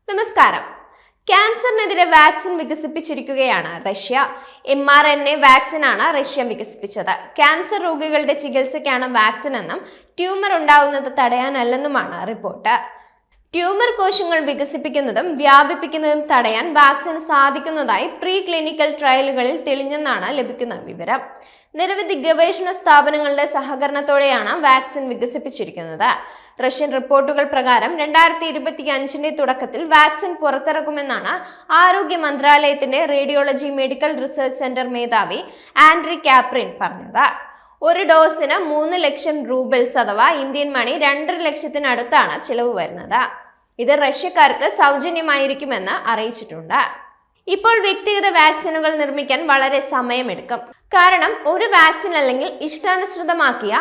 നമസ്കാരം. ക്യാൻസറിനെതിരെ vaccine വികസിപ്പിച്ചിരിക്കുകയാണ് Russia. mRNA വാക്സിനാണ് Russia വികസിപ്പിച്ചത്. ക്യാൻസർ രോഗികളുടെ ചികിത്സയ്ക്കാണ് വാക്സിൻ എന്നും ട്യൂമർ ഉണ്ടാവുന്നത് തടയാനല്ലെന്നുമാണ് റിപ്പോർട്ട്. ട്യൂമർ കോശങ്ങൾ വികസിപ്പിക്കുന്നതും വ്യാപിപ്പിക്കുന്നതും തടയാൻ വാക്സിന് സാധിക്കുന്നതായി പ്രീ ക്ലിനിക്കൽ ട്രയലുകളിൽ തെളിഞ്ഞെന്നാണ് ലഭിക്കുന്ന വിവരം. നിരവധി ഗവേഷണ സ്ഥാപനങ്ങളുടെ സഹകരണത്തോടെയാണ് വാക്സിൻ വികസിപ്പിച്ചിരിക്കുന്നത്. റഷ്യൻ റിപ്പോർട്ടുകൾ പ്രകാരം 2025 തുടക്കത്തിൽ വാക്സിൻ പുറത്തിറക്കുമെന്നാണ് ആരോഗ്യ മന്ത്രാലയത്തിന്റെ റേഡിയോളജി മെഡിക്കൽ റിസർച്ച് സെന്റർ മേധാവി ആൻഡ്രി കാപ്രിൻ പറഞ്ഞത്. ഒരു ഡോസിന് 3 ലക്ഷം റൂബിൾസ് അഥവാ ഇന്ത്യൻ മണി 2.5 ലക്ഷത്തിനടുത്താണ് ചിലവ് വരുന്നത്. ഇത് റഷ്യക്കാർക്ക് സൗജന്യമായിരിക്കുമെന്ന് അറിയിച്ചിട്ടുണ്ട്. ഇപ്പോൾ വ്യക്തിഗത വാക്സിനുകൾ നിർമ്മിക്കാൻ വളരെ സമയമെടുക്കും. കാരണം ഒരു വാക്സിൻ അല്ലെങ്കിൽ ഇഷ്ടാനുസൃതമാക്കിയ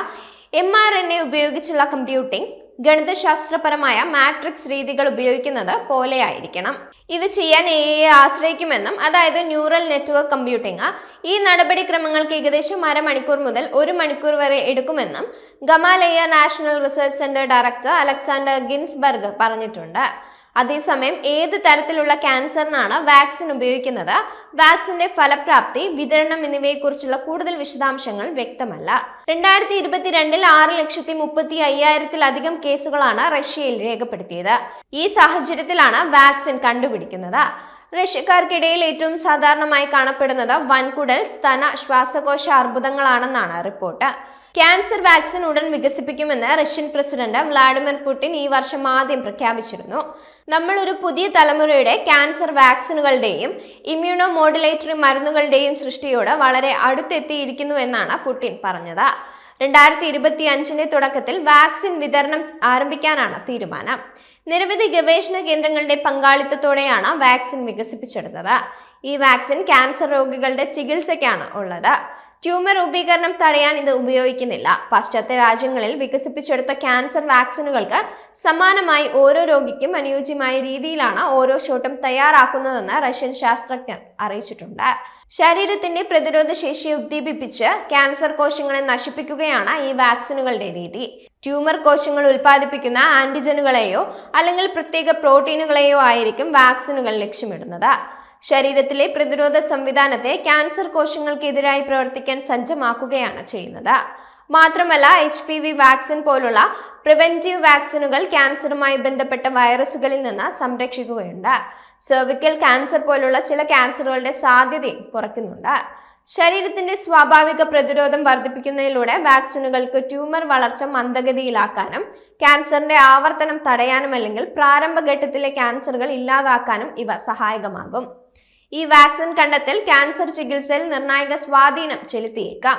mRNA ഉപയോഗിച്ചുള്ള കമ്പ്യൂട്ടിംഗ് ഗണിതശാസ്ത്രപരമായ മാട്രിക്സ് രീതികൾ ഉപയോഗിക്കുന്നത് പോലെയായിരിക്കണം. ഇത് ചെയ്യാൻ AI ആശ്രയിക്കുമെന്നും, അതായത് ന്യൂറൽ നെറ്റ്വർക്ക് കമ്പ്യൂട്ടിംഗ്. ഈ നടപടിക്രമങ്ങൾക്ക് ഏകദേശം അരമണിക്കൂർ മുതൽ 1 മണിക്കൂർ വരെ എടുക്കുമെന്നും Gamaleya national research centre director Alexander Gintsburg പറഞ്ഞിട്ടുണ്ട്. അതേസമയം ഏത് തരത്തിലുള്ള ക്യാൻസറിനാണ് വാക്സിൻ ഉപയോഗിക്കുന്നത്, വാക്സിന്റെ ഫലപ്രാപ്തി, വിതരണം എന്നിവയെക്കുറിച്ചുള്ള കൂടുതൽ വിശദാംശങ്ങൾ വ്യക്തമല്ല. 2022 6,35,000-ത്തിലധികം കേസുകളാണ് റഷ്യയിൽ രേഖപ്പെടുത്തിയത്. ഈ സാഹചര്യത്തിലാണ് വാക്സിൻ കണ്ടുപിടിക്കുന്നത്. റഷ്യക്കാർക്കിടയിൽ ഏറ്റവും സാധാരണമായി കാണപ്പെടുന്നത് വൻകുടൽ, സ്തന, ശ്വാസകോശ അർബുദങ്ങളാണെന്നാണ് റിപ്പോർട്ട്. ക്യാൻസർ വാക്സിൻ ഉടൻ വികസിപ്പിക്കുമെന്ന് റഷ്യൻ പ്രസിഡന്റ് വ്ളാഡിമിർ പുടിൻ ഈ വർഷം ആദ്യം പ്രഖ്യാപിച്ചിരുന്നു. നമ്മൾ ഒരു പുതിയ തലമുറയുടെ ക്യാൻസർ വാക്സിനുകളുടെയും ഇമ്മ്യൂണോ മോഡുലേറ്ററി മരുന്നുകളുടെയും സൃഷ്ടിയോട് വളരെ അടുത്തെത്തിയിരിക്കുന്നു എന്നാണ് പുടിൻ പറഞ്ഞത്. 2025 തുടക്കത്തിൽ വാക്സിൻ വിതരണം ആരംഭിക്കാനാണ് തീരുമാനം. നിരവധി ഗവേഷണ കേന്ദ്രങ്ങളുടെ പങ്കാളിത്തത്തോടെയാണ് വാക്സിൻ വികസിപ്പിച്ചെടുത്തത്. ഈ വാക്സിൻ ക്യാൻസർ രോഗികളുടെ ചികിത്സയ്ക്കാണ് ഉള്ളത്. ട്യൂമർ രൂപീകരണം തടയാൻ ഇത് ഉപയോഗിക്കുന്നില്ല. പാശ്ചാത്യ രാജ്യങ്ങളിൽ വികസിപ്പിച്ചെടുത്ത ക്യാൻസർ വാക്സിനുകൾക്ക് സമാനമായി ഓരോ രോഗിക്കും അനുയോജ്യമായ രീതിയിലാണ് ഓരോ ഷോട്ടും തയ്യാറാക്കുന്നതെന്ന് റഷ്യൻ ശാസ്ത്രജ്ഞർ അറിയിച്ചിട്ടുണ്ട്. ശരീരത്തിന്റെ പ്രതിരോധ ശേഷിയെ ഉദ്ദീപിപ്പിച്ച് ക്യാൻസർ കോശങ്ങളെ നശിപ്പിക്കുകയാണ് ഈ വാക്സിനുകളുടെ രീതി. ട്യൂമർ കോശങ്ങൾ ഉൽപ്പാദിപ്പിക്കുന്ന ആന്റിജനുകളെയോ അല്ലെങ്കിൽ പ്രത്യേക പ്രോട്ടീനുകളെയോ ആയിരിക്കും വാക്സിനുകൾ ലക്ഷ്യമിടുന്നത്. ശരീരത്തിലെ പ്രതിരോധ സംവിധാനത്തെ ക്യാൻസർ കോശങ്ങൾക്കെതിരായി പ്രവർത്തിക്കാൻ സജ്ജമാക്കുകയാണ് ചെയ്യുന്നത്. മാത്രമല്ല, HPV വാക്സിൻ പോലുള്ള പ്രിവെന്റീവ് വാക്സിനുകൾ ക്യാൻസറുമായി ബന്ധപ്പെട്ട വൈറസുകളിൽ നിന്ന് സംരക്ഷിക്കുകയുണ്ട്. സെർവിക്കൽ ക്യാൻസർ പോലുള്ള ചില ക്യാൻസറുകളുടെ സാധ്യതയും കുറയ്ക്കുന്നുണ്ട്. ശരീരത്തിന്റെ സ്വാഭാവിക പ്രതിരോധം വർദ്ധിപ്പിക്കുന്നതിലൂടെ വാക്സിനുകൾക്ക് ട്യൂമർ വളർച്ച മന്ദഗതിയിലാക്കാനും ക്യാൻസറിന്റെ ആവർത്തനം തടയാനും അല്ലെങ്കിൽ പ്രാരംഭഘട്ടത്തിലെ ക്യാൻസറുകൾ ഇല്ലാതാക്കാനും ഇവ സഹായകമാകും. ഈ വാക്സിൻ കണ്ടെത്തൽ ക്യാൻസർ ചികിത്സയിൽ നിർണായക സ്വാധീനം ചെലുത്തിയേക്കാം.